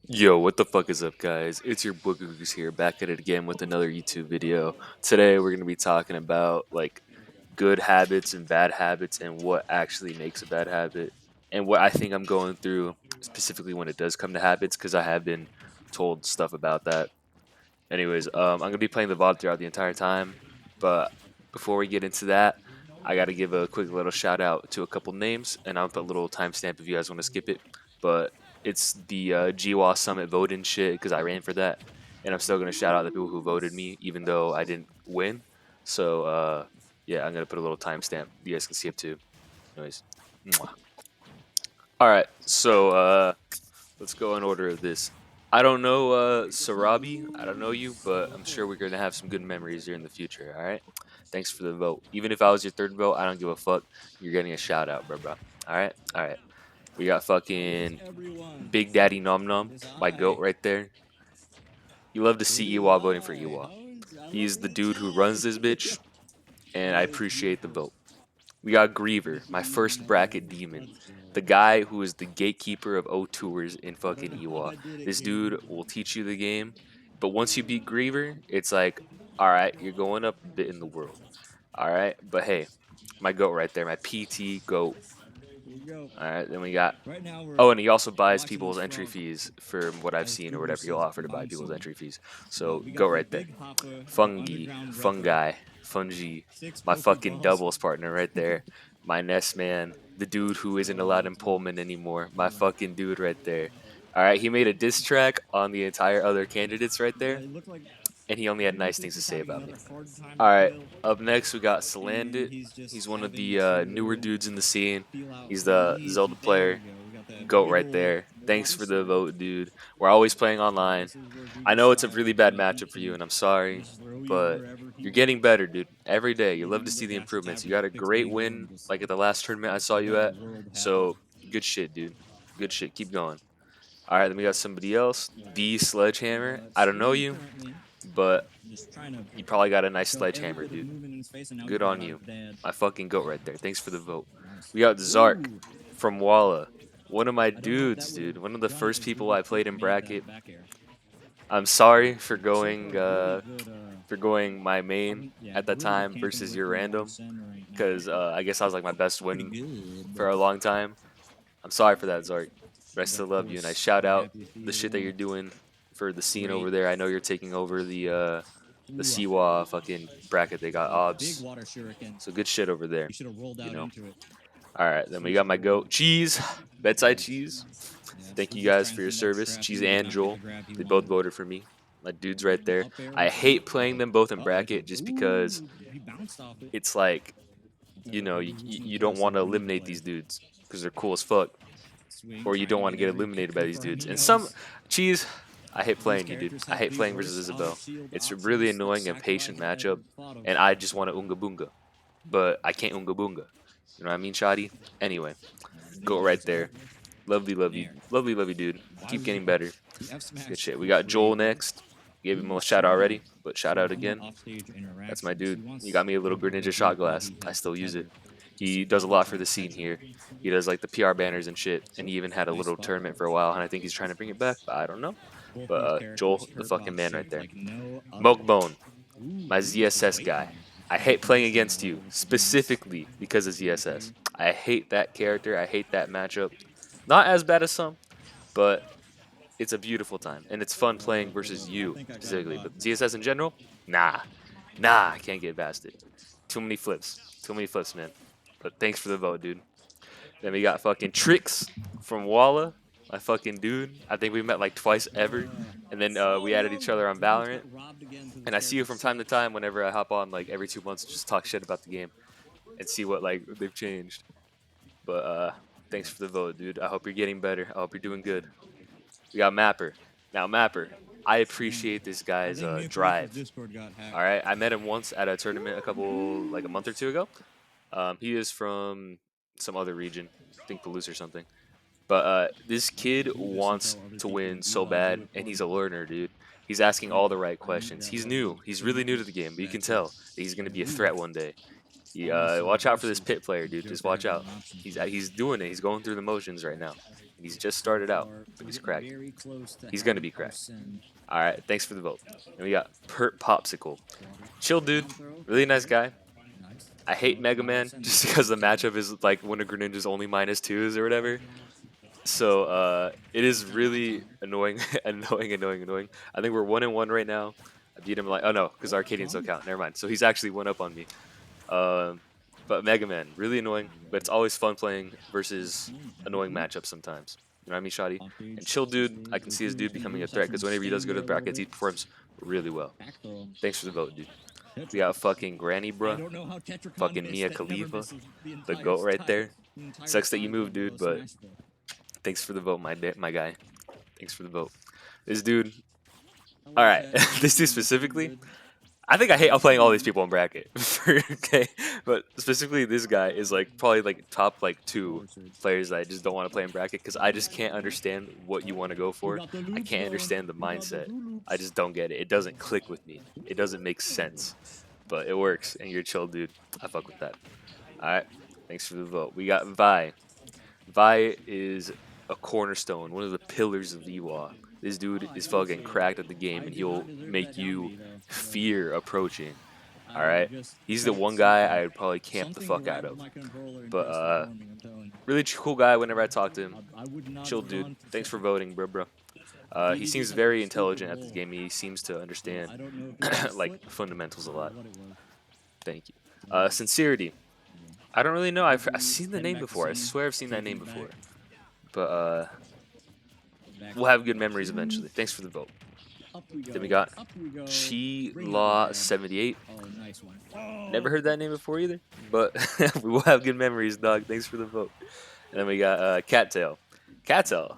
Yo, what the fuck is up, guys? It's your Boogoos here, back at it again with another YouTube video. Today, we're gonna be talking about like good habits and bad habits, and what actually makes a bad habit, and what I think I'm going through specifically when it does come to habits, because I have been told stuff about that. Anyways, I'm gonna be playing the VOD throughout the entire time, but before we get into that, I gotta give a quick little shout out to a couple names, and I'll put a little timestamp if you guys want to skip it. But it's the GWA Summit voting shit because I ran for that, and I'm still gonna shout out the people who voted me, even though I didn't win. So yeah, I'm gonna put a little timestamp. You guys can see it too. Anyways, mwah. All right, so let's go in order of this. I don't know, Sarabi. I don't know you, but I'm sure we're gonna have some good memories here in the future. All right. Thanks for the vote. Even if I was your third vote, I don't give a fuck. You're getting a shout out, bro. All right. All right. We got fucking Big Daddy Nom Nom, my goat right there. You love to see Iwa voting for Iwa. He's the dude who runs this bitch, and I appreciate the vote. We got Griever, my first bracket demon. The guy who is the gatekeeper of O Tours in fucking Ewa. This dude will teach you the game, but once you beat Griever, it's like, alright, you're going up a bit in the world. Alright, but hey, my goat right there, my PT goat. Alright, then we got. Oh, and he also buys people's entry fees from what I've seen or whatever he'll offer to buy people's entry fees. So go right there. Fungi, my fucking doubles partner right there. My Nest man, the dude who isn't allowed in Pullman anymore. My fucking dude right there. All right, he made a diss track on the entire other candidates right there, and he only had nice things to say about me. All right, up next we got Salandit. He's one of the newer dudes in the scene. He's the Zelda player. Goat right there. Thanks for the vote, dude. We're always playing online. I know it's a really bad matchup for you, and I'm sorry, but you're getting better, dude. Every day. You love to see the improvements. You got a great win, like at the last tournament I saw you at. So, good shit, dude. Good shit. Keep going. All right, then we got somebody else. The Sledgehammer. I don't know you, but you probably got a nice sledgehammer, dude. Good on you. My fucking goat right there. Thanks for the vote. We got Zark from Walla. One of my dudes, dude. One of the first people I played in bracket. I'm sorry for going my main at that time versus your random, because I guess I was like my best winning for a long time. I'm sorry for that, Zark, but I still love you, and I shout out the shit that you're doing for the scene over there. I know you're taking over the Siwa fucking bracket. They got obs, so good shit over there. You know. All right, then we got my goat Cheese, bedside Cheese. Thank you guys for your service, Cheese and Joel. They both voted for me. My dudes right there. I hate playing them both in bracket just because it's like, you don't want to eliminate these dudes because they're cool as fuck, or you don't want to get eliminated by these dudes. And some Cheese, I hate playing you, dude. I hate playing versus Isabel. It's a really annoying and patient matchup, and I just want to unga boonga, but I can't unga boonga. You know what I mean, Shoddy? Anyway, go right there. Lovely, dude. Keep getting better. Good shit. We got Joel next. Gave him a shout out already, but shout out again. That's my dude. He got me a little Greninja shot glass. I still use it. He does a lot for the scene here. He does like the PR banners and shit, and he even had a little tournament for a while, and I think he's trying to bring it back, but I don't know. But Joel, the fucking man right there. Milkbone, my ZSS guy. I hate playing against you, specifically because of ZSS. I hate that character. I hate that matchup. Not as bad as some, but it's a beautiful time, and it's fun playing versus you specifically. But ZSS in general, nah, I can't get past it. Too many flips, man. But thanks for the vote, dude. Then we got fucking Tricks from Walla, my fucking dude. I think we met like twice ever, and then we added each other on Valorant. And I see you from time to time whenever I hop on, like every 2 months, just talk shit about the game and see what like they've changed. But thanks for the vote, dude. I hope you're getting better. I hope you're doing good. We got Mapper. Now, Mapper, I appreciate this guy's drive. All right, I met him once at a tournament like a month or two ago. He is from some other region, I think Toulouse or something. But this kid wants to win so bad, and he's a learner, dude. He's asking all the right questions. He's new. He's really new to the game, but you can tell that he's going to be a threat one day. Watch out for this pit player, dude. Just watch out. He's doing it. He's going through the motions right now. He's just started out, but he's cracking. He's gonna be cracked. All right, thanks for the vote. And we got Pert Popsicle. Chill dude, really nice guy. I hate Mega Man just because the matchup is like one of Greninja's only -2s or whatever. So it is really annoying, annoying. I think we're 1-1 right now. I beat him like, oh no, because Arcadian still count. Never mind. So he's actually 1 up on me. Um, but Mega Man, really annoying. But it's always fun playing versus annoying matchups sometimes. You know what I mean, Shoddy? And Chill Dude, I can see his dude becoming a threat because whenever he does go to the brackets, he performs really well. Thanks for the vote, dude. We got fucking Granny, bruh. Fucking Mia Khalifa, the goat right there. Sucks that you moved, dude, but thanks for the vote, my guy. Thanks for the vote. This dude, all right, this dude specifically, I think I hate playing all these people in bracket. Okay, but specifically this guy is like probably like top like 2 players that I just don't want to play in bracket because I just can't understand what you want to go for. I can't understand the mindset. I just don't get it. It doesn't click with me. It doesn't make sense, but it works. And you're a chill dude. I fuck with that. All right, thanks for the vote. We got Vi. Vi is a cornerstone, one of the pillars of EWA. This dude is fucking cracked at the game, and he'll make you fear approaching. All right, he's the one guy I would probably camp the fuck out of. But really cool guy. Whenever I talk to him, chill dude. Thanks for voting, bro. He seems very intelligent at this game. He seems to understand like fundamentals a lot. Thank you. Sincerity. I don't really know. I've seen the name before. I swear I've seen that name before. But we'll have good memories eventually. Thanks for the vote. Then we got Chi Law 78. Never heard that name before either, but we will have good memories, dog. Thanks for the vote. And then we got Cattail. Cattail,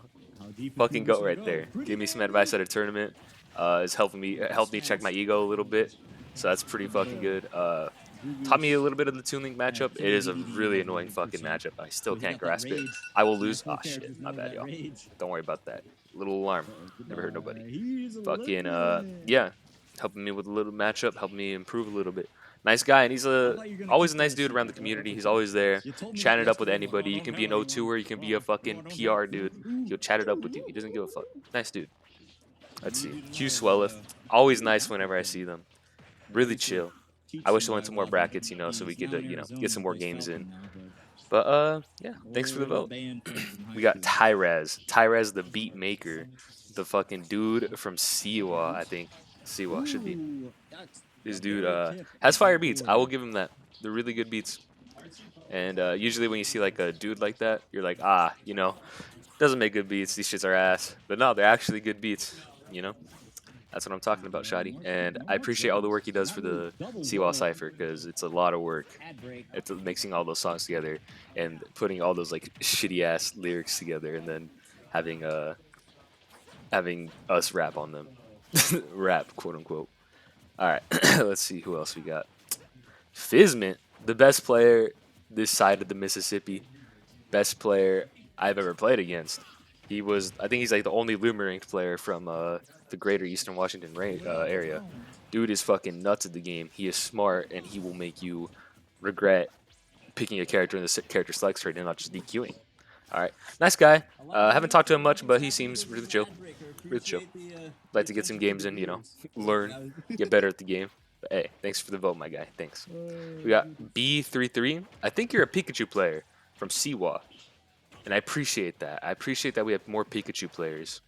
fucking goat right there. Gave me some advice at a tournament. Is helped me check my ego a little bit. So that's pretty fucking good. Taught me a little bit of the Toon Link matchup. It is a really annoying fucking matchup. I still can't grasp it. I will lose. Ah, shit. My bad, y'all. Don't worry about that. Little alarm. Never hurt nobody. Fucking, yeah. Helping me with a little matchup. Helping me improve a little bit. Nice guy, and he's always a nice dude around the community. He's always there, chatting it up with anybody. You can be an O2er, you can be a fucking PR dude. He'll chat it up with you. He doesn't give a fuck. Nice dude. Let's see. Q Swelleth. Always nice whenever I see them. Really chill. I wish I went to more brackets, so we could, get some more games in. But yeah, thanks for the vote. We got Tyraz. Tyraz, the beat maker, the fucking dude from Siwa, I think. Siwa should be. This dude has fire beats. I will give him that. They're really good beats. And usually when you see like a dude like that, you're like, doesn't make good beats. These shits are ass. But no, they're actually good beats. That's what I'm talking about, Shoddy. And I appreciate all the work he does for the Seawall Cypher because it's a lot of work. It's mixing all those songs together and putting all those like shitty ass lyrics together and then having us rap on them. Rap, quote unquote. All right, let's see who else we got. Fizment, the best player this side of the Mississippi. Best player I've ever played against. I think he's like the only Loomer ranked player from the greater Eastern Washington area. Dude is fucking nuts at the game. He is smart, and he will make you regret picking a character in the character select screen and not just DQing. All right, nice guy. I haven't talked to him much, but he seems really chill. Really chill. Like to get some games in, learn, get better at the game. But hey, thanks for the vote, my guy. Thanks. We got B33. I think you're a Pikachu player from Siwa. And I appreciate that. I appreciate that we have more Pikachu players.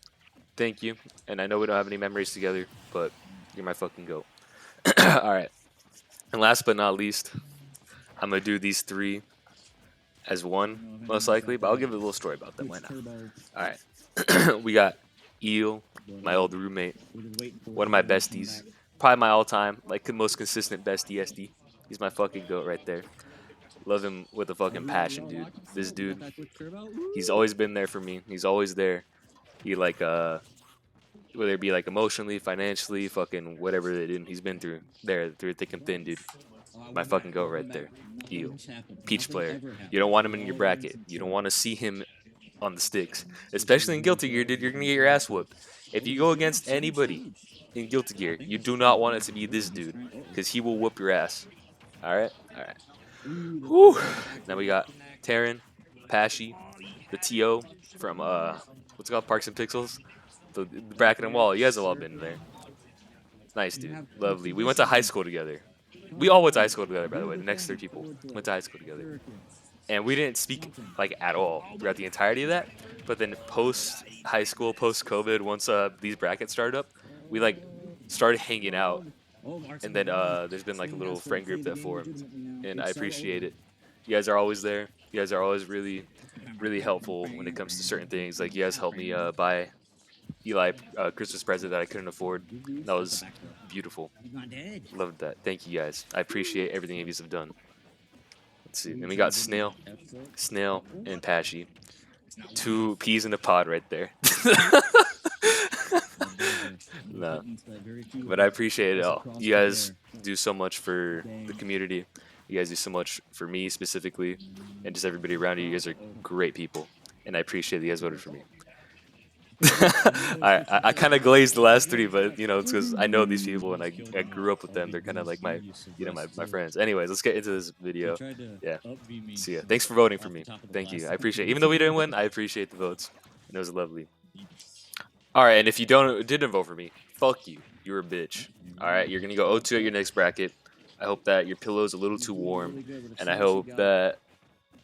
Thank you. And I know we don't have any memories together, but you're my fucking goat. All right. And last but not least, I'm going to do these 3 as one, most likely, but I'll give a little story about them. Why not? All right. We got Eel, my old roommate, one of my besties. Probably my all-time, like, most consistent bestie SD. He's my fucking goat right there. Love him with a fucking passion, dude. This dude, he's always been there for me. He's always there. He like whether it be like emotionally, financially, fucking whatever it is, he's been through thick and thin, dude. My fucking goat right there. Eel. Peach player. You don't want him in your bracket. You don't want to see him on the sticks. Especially in Guilty Gear, dude, you're gonna get your ass whooped. If you go against anybody in Guilty Gear, you do not want it to be this dude. Because he will whoop your ass. Alright? Alright. Whew. Now we got Terran, Pashy, the TO from what's it called, Parks and Pixels, the bracket and wall. You guys have all been there. Nice, dude. Lovely. We went to high school together. We all went to high school together, by the way. The next three people went to high school together, and we didn't speak like at all throughout the entirety of that. But then post high school, post COVID, once these brackets started up, we like started hanging out, and then there's been like a little friend group that formed, and I appreciate it. You guys are always there. You guys are always really helpful when it comes to certain things. Like you guys helped me buy Eli Christmas present that I couldn't afford. That was beautiful. Loved that. Thank you guys. I appreciate everything you guys have done. Let's see. Then we got Snail, and Patchy. Two peas in a pod right there. No, but I appreciate it all. You guys do so much for the community. You guys do so much for me specifically, and just everybody around you. You guys are great people, and I appreciate that you guys voted for me. I kind of glazed the last three, but you know it's because I know these people and I grew up with them. They're kind of like my friends. Anyways, let's get into this video. Yeah, see ya. Thanks for voting for me. Thank you. I appreciate it. Even though we didn't win, I appreciate the votes. And it was lovely. All right, and if you didn't vote for me, fuck you. You're a bitch. All right, you're gonna go 0-2 at your next bracket. I hope that your pillow's a little too warm, and I hope that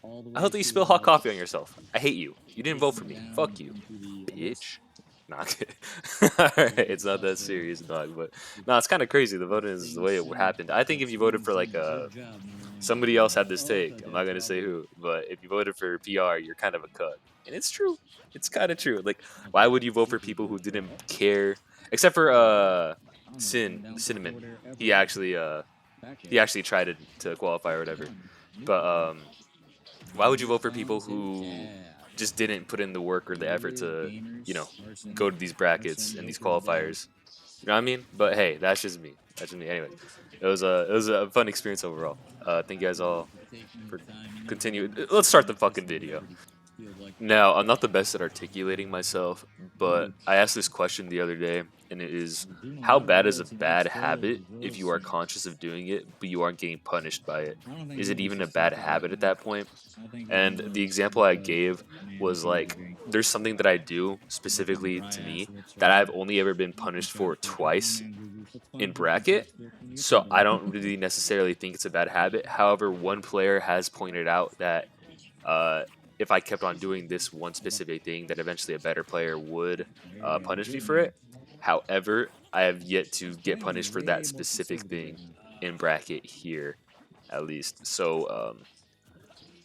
you spill hot coffee on yourself. I hate you. You didn't vote for me. Fuck you, bitch. Nah, alright, it's not that serious, dog. But no, it's kind of crazy. The voting is the way it happened. I think if you voted for like somebody else had this take. I'm not gonna say who, but if you voted for PR, you're kind of a cuck, and it's true. It's kind of true. Like, why would you vote for people who didn't care? Except for Cinnamon. He actually tried to qualify or whatever. But why would you vote for people who just didn't put in the work or the effort to, you know, go to these brackets and these qualifiers? You know what I mean? But hey, that's just me. That's just me. Anyway, it was a fun experience overall. Thank you guys all for continuing. Let's start the fucking video. Now, I'm not the best at articulating myself, but I asked this question the other day, and it is, how bad is a bad habit if you are conscious of doing it, but you aren't getting punished by it? Is it even a bad habit at that point? And the example I gave was like, there's something that I do specifically to me that I've only ever been punished for twice in bracket, so I don't really necessarily think it's a bad habit. However, one player has pointed out that if I kept on doing this one specific thing, that eventually a better player would punish me for it. However, I have yet to get punished for that specific thing in bracket here, at least. So,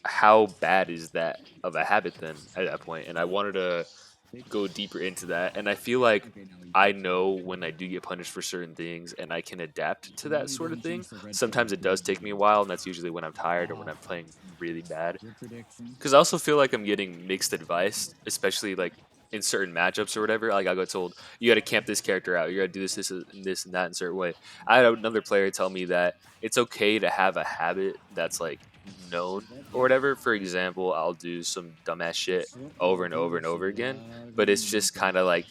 how bad is that of a habit then at that point? And I wanted to go deeper into that. And I feel like I know when I do get punished for certain things and I can adapt to that sort of thing. Sometimes it does take me a while, and that's usually when I'm tired or when I'm playing really bad. Because I also feel like I'm getting mixed advice, especially like in certain matchups or whatever. Like I got told, you got to camp this character out. You got to do this, and that in a certain way. I had another player tell me that it's okay to have a habit that's like known or whatever. For example, I'll do some dumbass shit over and over and over again, but it's just kind of like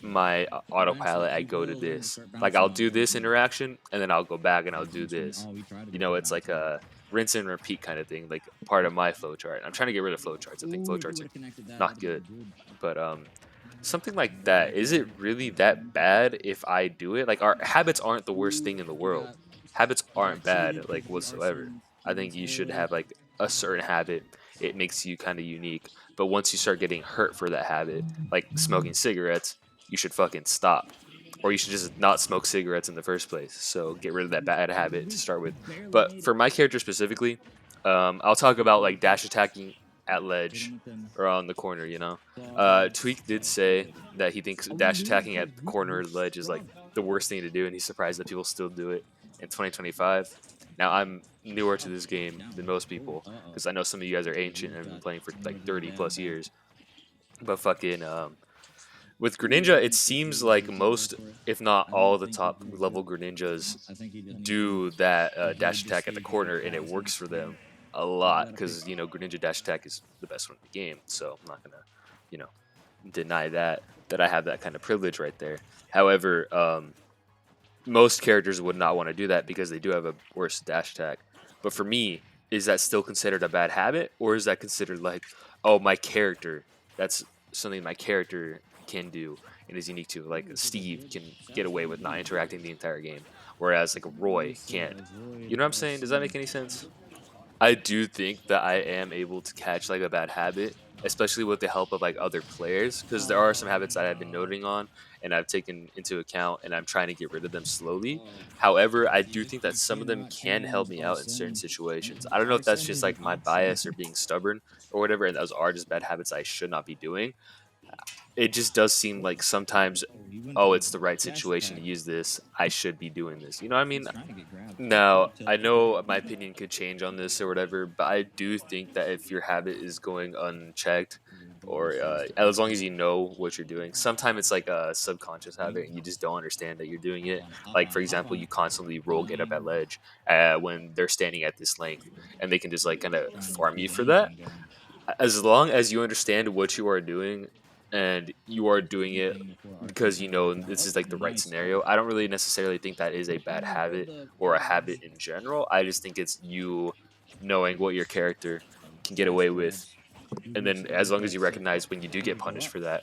my autopilot. I go to this, like I'll do this interaction, and then I'll go back and I'll do this. You know, it's like a rinse and repeat kind of thing, like part of my flowchart. I'm trying to get rid of flowcharts. I think flowcharts are not good, but something like that. Is it really that bad if I do it? Like, our habits aren't the worst thing in the world. Habits aren't bad, like, whatsoever. I think you should have like a certain habit. It makes you kind of unique. But once you start getting hurt for that habit, like smoking cigarettes, you should fucking stop. Or you should just not smoke cigarettes in the first place. So get rid of that bad habit to start with. But for my character specifically, I'll talk about like dash attacking at ledge or on the corner, you know. Tweak did say that he thinks dash attacking at the corner or ledge is like the worst thing to do, and he's surprised that people still do it in 2025. Now, I'm newer to this game than most people, because I know some of you guys are ancient and have been playing for like 30 plus years. But fucking, with Greninja, it seems like most, if not all, the top level Greninjas do that dash attack at the corner, and it works for them a lot, because, you know, Greninja dash attack is the best one in the game, so I'm not going to, you know, deny that I have that kind of privilege right there. However, most characters would not want to do that because they do have a worse dash attack. But for me, is that still considered a bad habit, or is that considered like, oh, my character. That's something my character can do and is unique to. Like Steve can get away with not interacting the entire game, whereas like Roy can't. You know what I'm saying? Does that make any sense? I do think that I am able to catch like a bad habit, especially with the help of like other players, because there are some habits that I've been noting on and I've taken into account, and I'm trying to get rid of them slowly. However, I do think that some of them can help me out in certain situations. I don't know if that's just like my bias or being stubborn or whatever, and those are just bad habits I should not be doing. It just does seem like sometimes, oh, it's the right situation to use this. I should be doing this. You know what I mean? Now, I know my opinion could change on this or whatever, but I do think that if your habit is going unchecked, or as long as you know what you're doing, sometimes it's like a subconscious habit and you just don't understand that you're doing it. Like, for example, you constantly roll get up at ledge when they're standing at this length, and they can just like kind of farm you for that. As long as you understand what you are doing and you are doing it because you know this is like the right scenario, I don't really necessarily think that is a bad habit or a habit in general. I just think it's you knowing what your character can get away with, and then as long as you recognize when you do get punished for that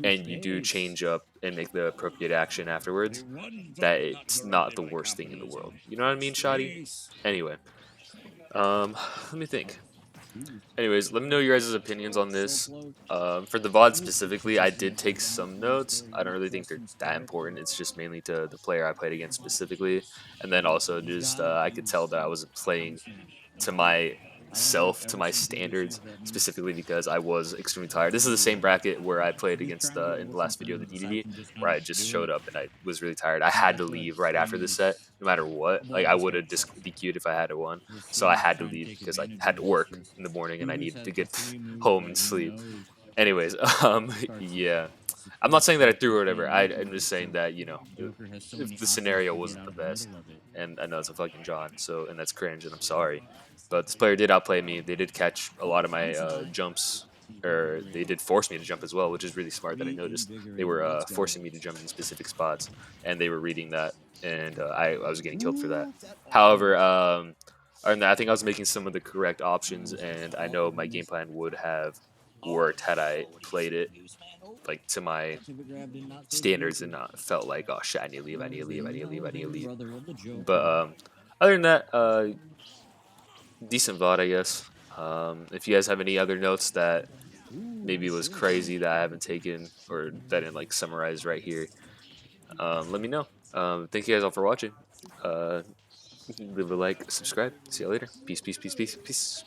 and you do change up and make the appropriate action afterwards, that it's not the worst thing in the world. You know what I mean, Shoddy? Anyway, let me think. Anyways, let me know your guys' opinions on this. For the VOD specifically, I did take some notes. I don't really think they're that important. It's just mainly to the player I played against specifically. And then also just I could tell that I was playing to myself, to my standards, specifically because I was extremely tired. This is the same bracket where I played against in the last video, the DDD, where I just showed up and I was really tired. I had to leave right after the set, no matter what. Like I would have DQ'd if I had won, so I had to leave because I had to work in the morning and I needed to get home and sleep. Anyways, yeah. I'm not saying that I threw or whatever. I'm just saying that if the scenario wasn't the best, and I know it's a fucking John, so and that's cringe, and I'm sorry, but this player did outplay me. They did catch a lot of my jumps, or they did force me to jump as well, which is really smart that I noticed. They were forcing me to jump in specific spots, and they were reading that, and I was getting killed for that. However, other than that, I think I was making some of the correct options, and I know my game plan would have worked had I played it like to my standards and not felt like, oh shit, I need to leave, I need to leave, I need to leave, I need to leave. But other than that, decent VOD, I guess. If you guys have any other notes that maybe was crazy that I haven't taken or that I didn't like summarize right here, let me know. Thank you guys all for watching. Uh, leave a like, subscribe. See you later. Peace, peace, peace, peace, peace.